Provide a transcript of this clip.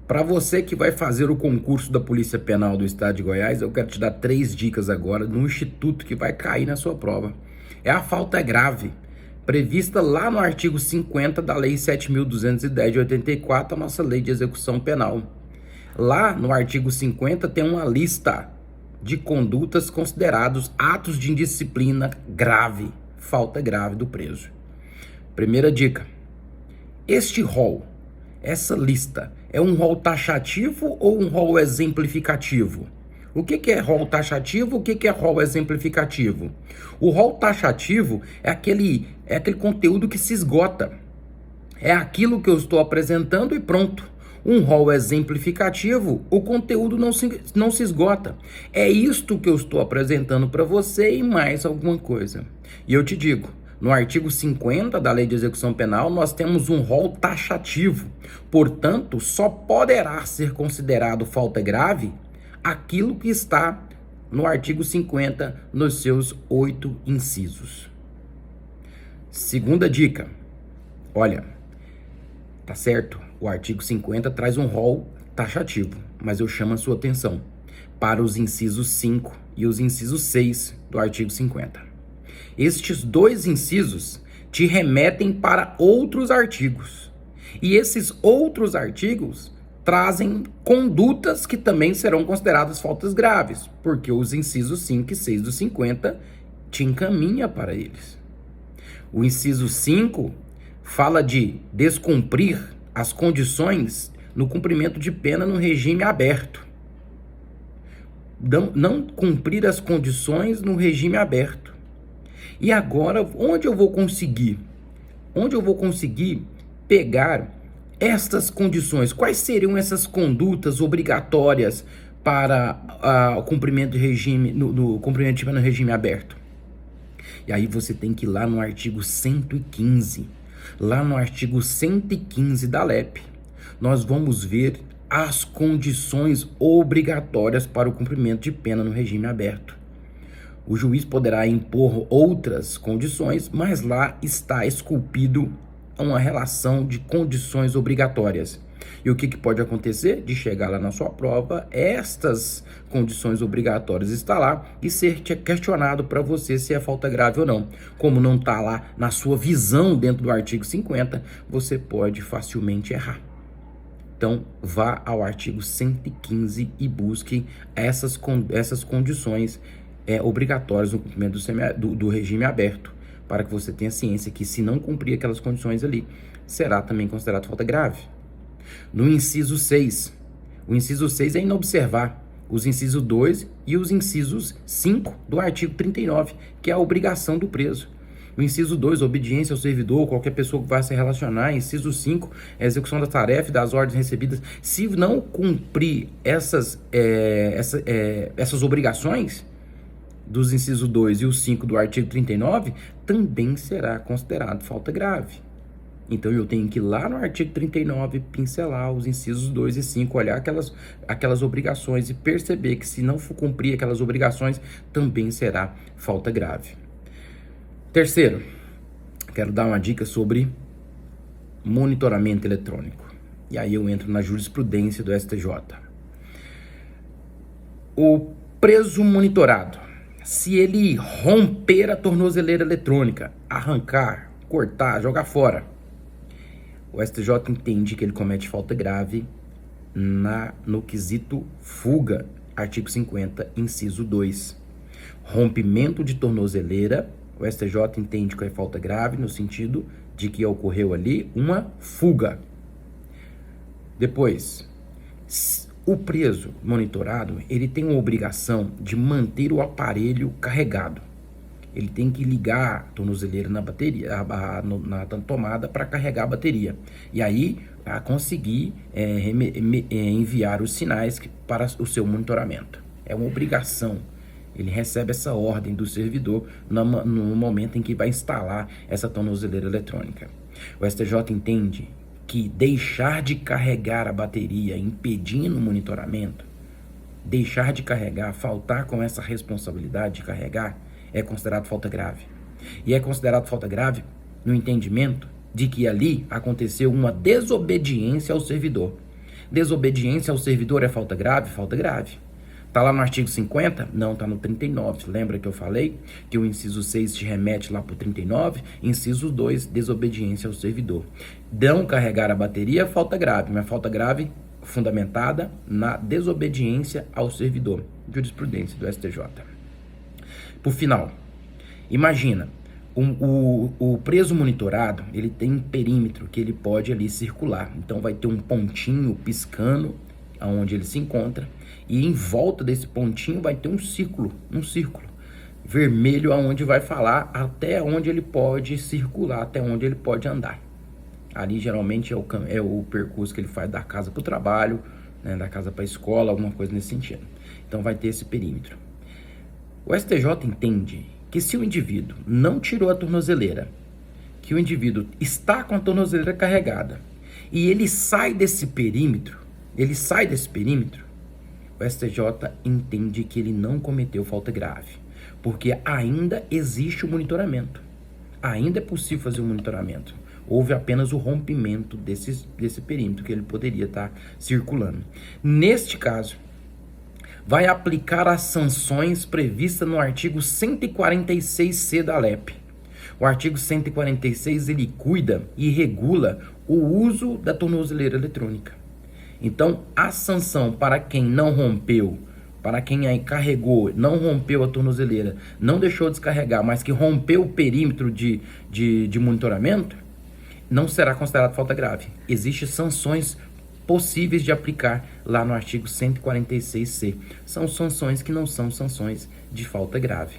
Para você que vai fazer o concurso da Polícia Penal do Estado de Goiás, eu quero te dar 3 dicas agora no instituto que vai cair na sua prova. É a falta grave, prevista lá no artigo 50 da Lei 7.210 de 84, a nossa Lei de Execução Penal. Lá no artigo 50 tem uma lista de condutas considerados atos de indisciplina grave, falta grave do preso. Primeira dica: este rol, essa lista, é um rol taxativo ou um rol exemplificativo? O que é rol taxativo? O que é rol exemplificativo? O rol taxativo é aquele conteúdo que se esgota. É aquilo que eu estou apresentando e pronto. Um rol exemplificativo, o conteúdo não se esgota. É isto que eu estou apresentando para você e mais alguma coisa. E eu te digo, no artigo 50 da Lei de Execução Penal, nós temos um rol taxativo. Portanto, só poderá ser considerado falta grave aquilo que está no artigo 50, nos seus 8 incisos. Segunda dica: olha, tá certo, o artigo 50 traz um rol taxativo, mas eu chamo a sua atenção para os incisos 5 e os incisos 6 do artigo 50. Estes 2 incisos te remetem para outros artigos. E esses outros artigos trazem condutas que também serão consideradas faltas graves, porque os incisos 5 e 6 do 50 te encaminha para eles. O inciso 5 fala de descumprir as condições no cumprimento de pena no regime aberto. Não cumprir as condições no regime aberto. E agora, onde eu vou conseguir pegar estas condições? Quais seriam essas condutas obrigatórias para o cumprimento de regime, no cumprimento de pena no regime aberto? E aí você tem que ir lá no artigo 115. Lá no artigo 115 da LEP, nós vamos ver as condições obrigatórias para o cumprimento de pena no regime aberto. O juiz poderá impor outras condições, mas lá está esculpido uma relação de condições obrigatórias. E o que pode acontecer? De chegar lá na sua prova, estas condições obrigatórias estar lá e ser questionado para você se é falta grave ou não. Como não está lá na sua visão dentro do artigo 50, você pode facilmente errar. Então, vá ao artigo 115 e busque essas condições obrigatórias no cumprimento do regime aberto, para que você tenha ciência que, se não cumprir aquelas condições ali, será também considerado falta grave. No inciso 6, o inciso 6 é inobservar os incisos 2 e os incisos 5 do artigo 39, que é a obrigação do preso. O inciso 2, obediência ao servidor, qualquer pessoa que vai se relacionar. Inciso 5, execução da tarefa e das ordens recebidas. Se não cumprir essas obrigações dos incisos 2 e o 5 do artigo 39, também será considerado falta grave. Então eu tenho que ir lá no artigo 39, pincelar os incisos 2 e 5, olhar aquelas obrigações e perceber que, se não for cumprir aquelas obrigações, também será falta grave. Terceiro, quero dar uma dica sobre monitoramento eletrônico. E aí eu entro na jurisprudência do STJ. O preso monitorado, se ele romper a tornozeleira eletrônica, arrancar, cortar, jogar fora, o STJ entende que ele comete falta grave no quesito fuga, artigo 50, inciso 2. Rompimento de tornozeleira, o STJ entende que é falta grave no sentido de que ocorreu ali uma fuga. Depois, o preso monitorado, ele tem uma obrigação de manter o aparelho carregado. Ele tem que ligar a tornozeleira na bateria, na tomada, para carregar a bateria. E aí, a conseguir enviar os sinais para o seu monitoramento. É uma obrigação. Ele recebe essa ordem do servidor no momento em que vai instalar essa tornozeleira eletrônica. O STJ entende que deixar de carregar a bateria, impedindo o monitoramento, deixar de carregar, faltar com essa responsabilidade de carregar, é considerado falta grave. E é considerado falta grave no entendimento de que ali aconteceu uma desobediência ao servidor. Desobediência ao servidor é falta grave? Falta grave. Está lá no artigo 50? Não, está no 39. Lembra que eu falei que o inciso 6 te remete lá para o 39? Inciso 2, desobediência ao servidor. Não carregar a bateria, falta grave, mas falta grave fundamentada na desobediência ao servidor. Jurisprudência do STJ. Por final, imagina, o preso monitorado, ele tem um perímetro que ele pode ali circular. Então vai ter um pontinho piscando aonde ele se encontra, e em volta desse pontinho vai ter um círculo vermelho aonde vai falar até onde ele pode circular, até onde ele pode andar. Ali geralmente é o percurso que ele faz da casa para o trabalho, né, da casa para a escola, alguma coisa nesse sentido. Então vai ter esse perímetro. O STJ entende que se o indivíduo não tirou a tornozeleira, que o indivíduo está com a tornozeleira carregada, e ele sai desse perímetro, o STJ entende que ele não cometeu falta grave, porque ainda existe o monitoramento, ainda é possível fazer o monitoramento. Houve apenas o rompimento desse perímetro que ele poderia estar circulando. Neste caso, vai aplicar as sanções previstas no artigo 146C da LEP. O artigo 146, ele cuida e regula o uso da tornozeleira eletrônica. Então, a sanção para quem não rompeu, para quem aí carregou, não rompeu a tornozeleira, não deixou descarregar, mas que rompeu o perímetro de monitoramento, não será considerado falta grave. Existem sanções possíveis de aplicar lá no artigo 146C. São sanções que não são sanções de falta grave.